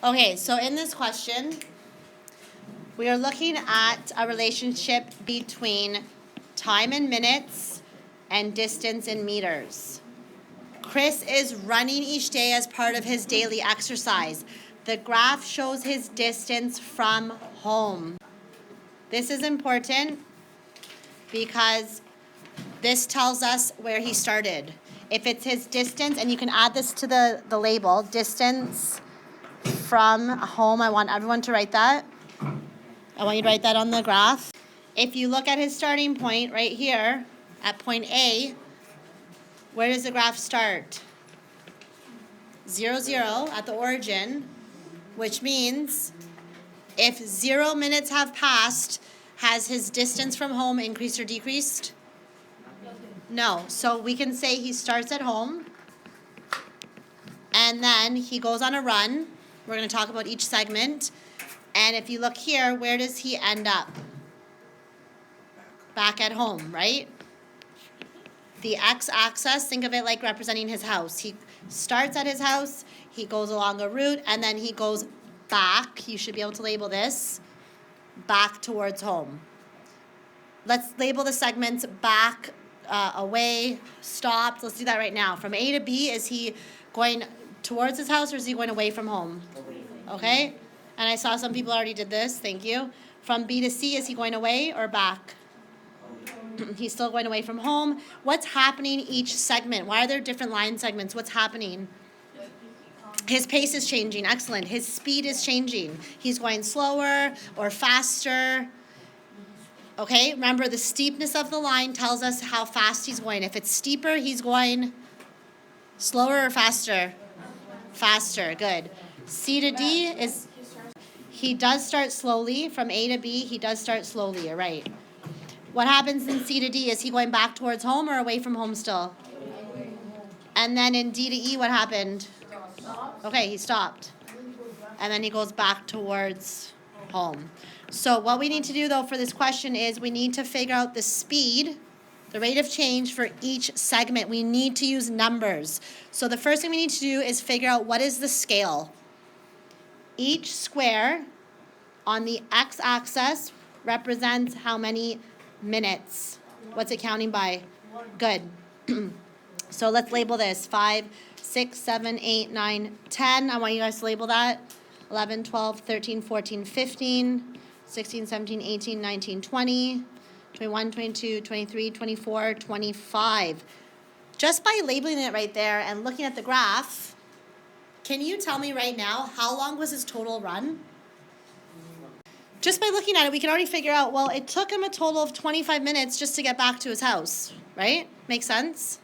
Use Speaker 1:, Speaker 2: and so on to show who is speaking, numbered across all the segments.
Speaker 1: Okay, so in this question, we are looking at a relationship between time in minutes and distance in meters. Chris is running each day as part of his daily exercise. The graph shows his distance from home. This is important because this tells us where he started. If it's his distance, and you can add this to the label, distance from home, I want everyone to write that. I want you to write that on the graph. If you look at his starting point right here at point A, where does the graph start? 0, 0 at the origin, which means if 0 minutes have passed, has his distance from home increased or decreased? No. So we can say he starts at home and then he goes on a run. We're going to talk about each segment. And if you look here, where does he end up? Back at home, right? The x-axis, think of it like representing his house. He starts at his house, he goes along a route, and then he goes back. You should be able to label this, back towards home. Let's label the segments back, away, stopped. Let's do that right now. From A to B, is he going towards his house or is he going away from home? Okay? And I saw some people already did this. Thank you. From B to C, is he going away or back? He's still going away from home. What's happening each segment? Why are there different line segments? What's happening? His pace is changing. Excellent. His speed is changing. He's going slower or faster. Okay, remember the steepness of the line tells us how fast he's going. If it's steeper, he's going slower or faster? Faster, good. C to D is, he does start slowly. From A to B, he does start slowly, you're right. What happens in C to D? Is he going back towards home or away from home still? And then in D to E, what happened? Okay, he stopped. And then he goes back towards home. So what we need to do, though, for this question is we need to figure out the speed, the rate of change for each segment. We need to use numbers. So the first thing we need to do is figure out what is the scale. Each square on the x-axis represents how many minutes. What's it counting by? Good. So let's label this 5, 6, 7, 8, 9, 10. I want you guys to label that. 11, 12, 13, 14, 15, 16, 17, 18, 19, 20, 21, 22, 23, 24, 25. Just by labeling it right there and looking at the graph, can you tell me right now how long was his total run? Just by looking at it, we can already figure out, well, it took him a total of 25 minutes just to get back to his house, right? Make sense?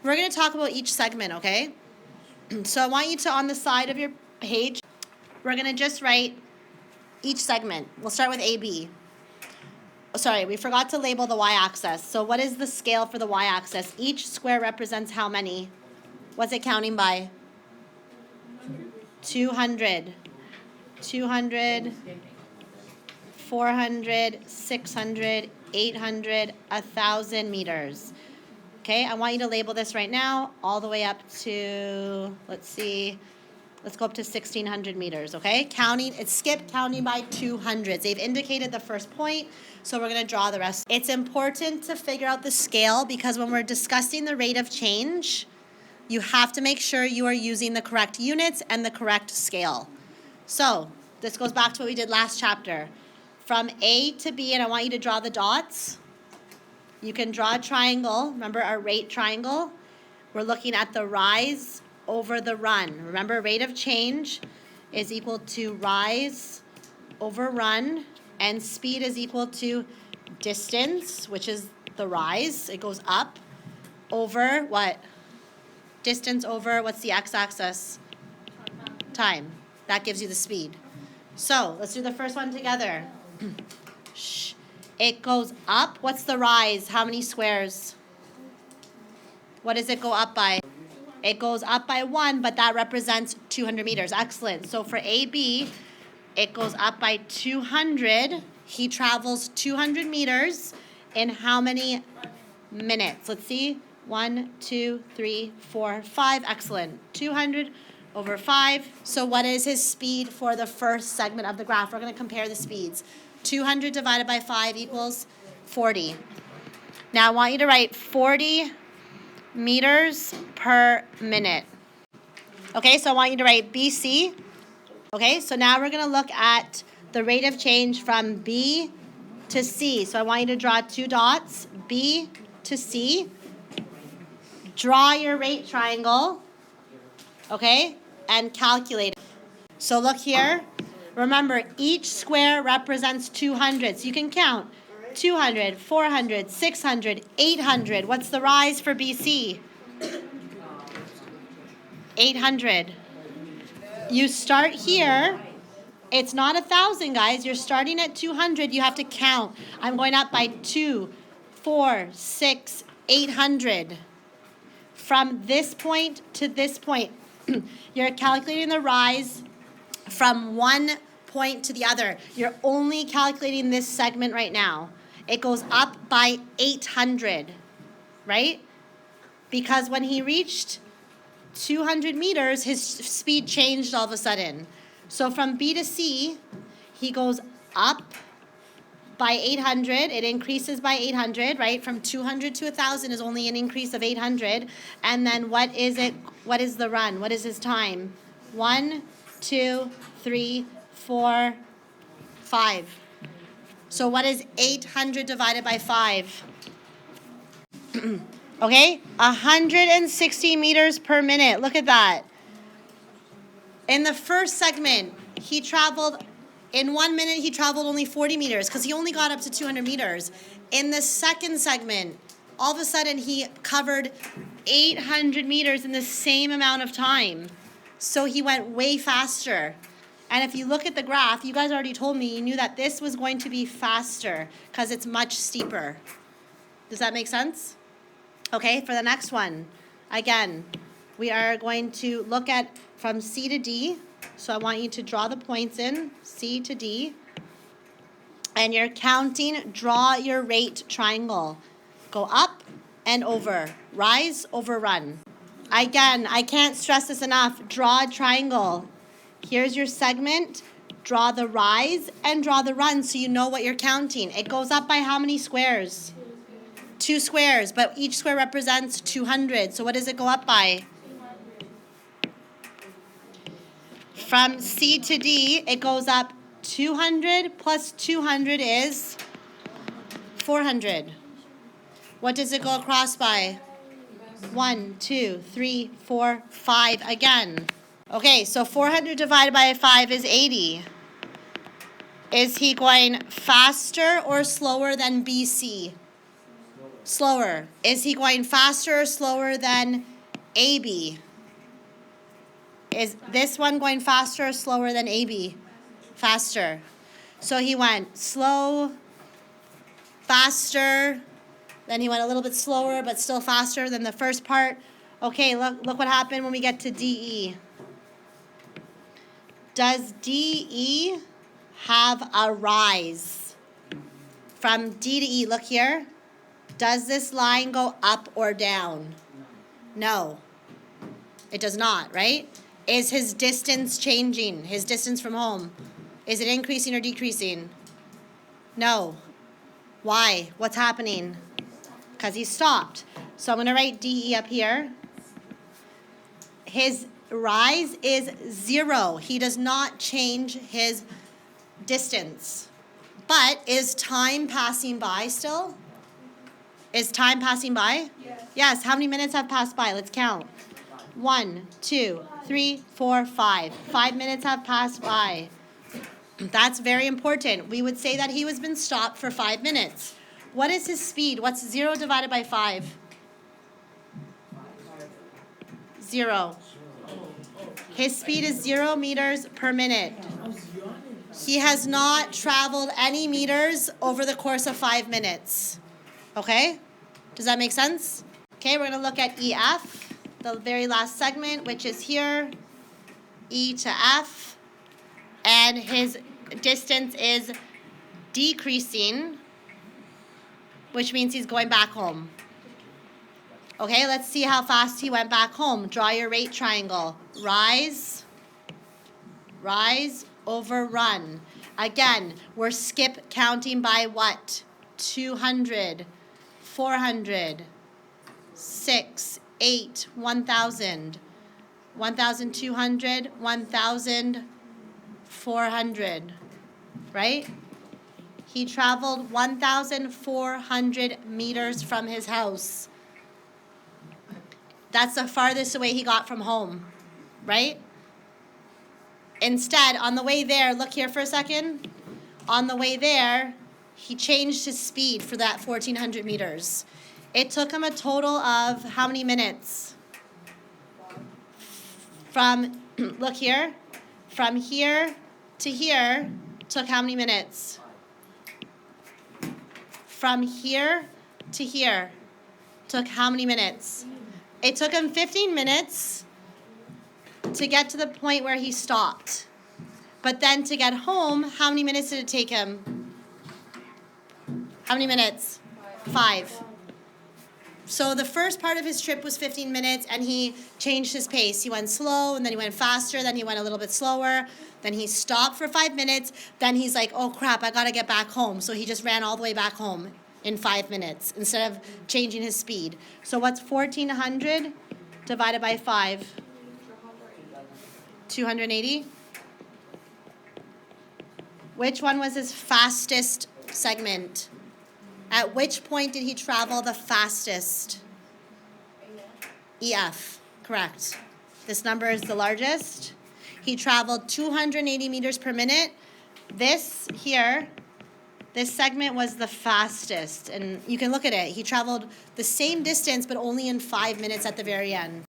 Speaker 1: We're going to talk about each segment, okay? So I want you to, on the side of your page, we're going to just write each segment. We'll start with AB. Oh, sorry, we forgot to label the y-axis. So what is the scale for the y-axis? Each square represents how many? What's it counting by? 200. 200. 400, 600, 800, 1,000 meters. Okay, I want you to label this right now all the way up to, let's go up to 1,600 meters, okay? Counting, it skipped counting by 200s. They've indicated the first point, so we're gonna draw the rest. It's important to figure out the scale because when we're discussing the rate of change, you have to make sure you are using the correct units and the correct scale. So, this goes back to what we did last chapter. From A to B, and I want you to draw the dots. You can draw a triangle. Remember our rate triangle? We're looking at the rise over the run. Remember, rate of change is equal to rise over run, and speed is equal to distance, which is the rise. It goes up over what? Distance over, what's the x-axis? Time. That gives you the speed. So let's do the first one together. It goes up. What's the rise? How many squares? What does it go up by? It goes up by 1, but that represents 200 meters. Excellent. So for AB, it goes up by 200. He travels 200 meters in how many minutes? Let's see. 1, 2, 3, 4, 5. Excellent. 200 over 5. So what is his speed for the first segment of the graph? We're going to compare the speeds. 200 divided by 5 equals 40. Now I want you to write 40 meters per minute. Okay, so I want you to write BC. Okay, so now we're going to look at the rate of change from B to C. So I want you to draw 2 dots, B to C. Draw your rate triangle, okay, and calculate it. So look here. Remember, each square represents 200. So you can count 200, 400, 600, 800. What's the rise for BC? 800. You start here. It's not 1,000, guys. You're starting at 200. You have to count. I'm going up by 2, 4, 6, 800. From this point to this point, you're calculating the rise from one point to the other. You're only calculating this segment right now. It goes up by 800, right? Because when he reached 200 meters, his speed changed all of a sudden. So from B to C, he goes up by 800. It increases by 800, right? From 200 to 1,000 is only an increase of 800. And then what is it? What is the run? What is his time? 1, 2, 3, 4, 5. So what is 800 divided by 5? Okay, 160 meters per minute. Look at that. In the first segment, he traveled, in 1 minute, he traveled only 40 meters because he only got up to 200 meters. In the second segment, all of a sudden, he covered 800 meters in the same amount of time. So he went way faster. And if you look at the graph, you guys already told me you knew that this was going to be faster because it's much steeper. Does that make sense? Okay, for the next one, again, we are going to look at from C to D. So I want you to draw the points in, C to D. And you're counting, draw your rate triangle. Go up and over, rise over run. Again, I can't stress this enough, draw a triangle. Here's your segment, draw the rise and draw the run so you know what you're counting. It goes up by how many squares? 2 squares, but each square represents 200. So what does it go up by? From C to D, it goes up 200 plus 200 is 400. What does it go across by? 1, 2, 3, 4, 5 again. Okay, so 400 divided by 5 is 80. Is he going faster or slower than BC? Slower. Is he going faster or slower than AB? Is this one going faster or slower than AB? Faster. So he went slow, faster, then he went a little bit slower but still faster than the first part. Okay, look what happened when we get to DE. Does DE have a rise? From D to E, look here. Does this line go up or down? No. It does not, right? Is his distance changing? His distance from home? Is it increasing or decreasing? No. Why? What's happening? Because he stopped. So I'm going to write DE up here. His rise is 0. He does not change his distance. But is time passing by still? Is time passing by? Yes. Yes. How many minutes have passed by? Let's count. 1, 2, 3, 4, 5. 5 minutes have passed by. That's very important. We would say that he has been stopped for 5 minutes. What is his speed? What's 0 divided by 5? 0. His speed is 0 meters per minute. He has not traveled any meters over the course of 5 minutes. Okay? Does that make sense? Okay, we're going to look at EF, the very last segment, which is here, E to F, and his distance is decreasing, which means he's going back home. Okay, let's see how fast he went back home. Draw your rate triangle. rise, over run. Again, we're skip counting by what? 200, 400, 6, 8, 1,000, 1,200, 1,400, right? He traveled 1,400 meters from his house. That's the farthest away he got from home, right? Instead, on the way there, look here for a second. On the way there, he changed his speed for that 1,400 meters. It took him a total of how many minutes? From, look here, from here to here took how many minutes? From here to here took how many minutes? It took him 15 minutes to get to the point where he stopped. But then to get home, how many minutes did it take him? How many minutes? 5. So the first part of his trip was 15 minutes, and he changed his pace. He went slow, and then he went faster, then he went a little bit slower. Then he stopped for 5 minutes. Then he's like, oh crap, I gotta get back home. So he just ran all the way back home in 5 minutes instead of changing his speed. So what's 1,400 divided by 5? 280? Which one was his fastest segment? At which point did he travel the fastest? EF, correct. This number is the largest. He traveled 280 meters per minute. This here, this segment was the fastest. And you can look at it. He traveled the same distance, but only in 5 minutes at the very end.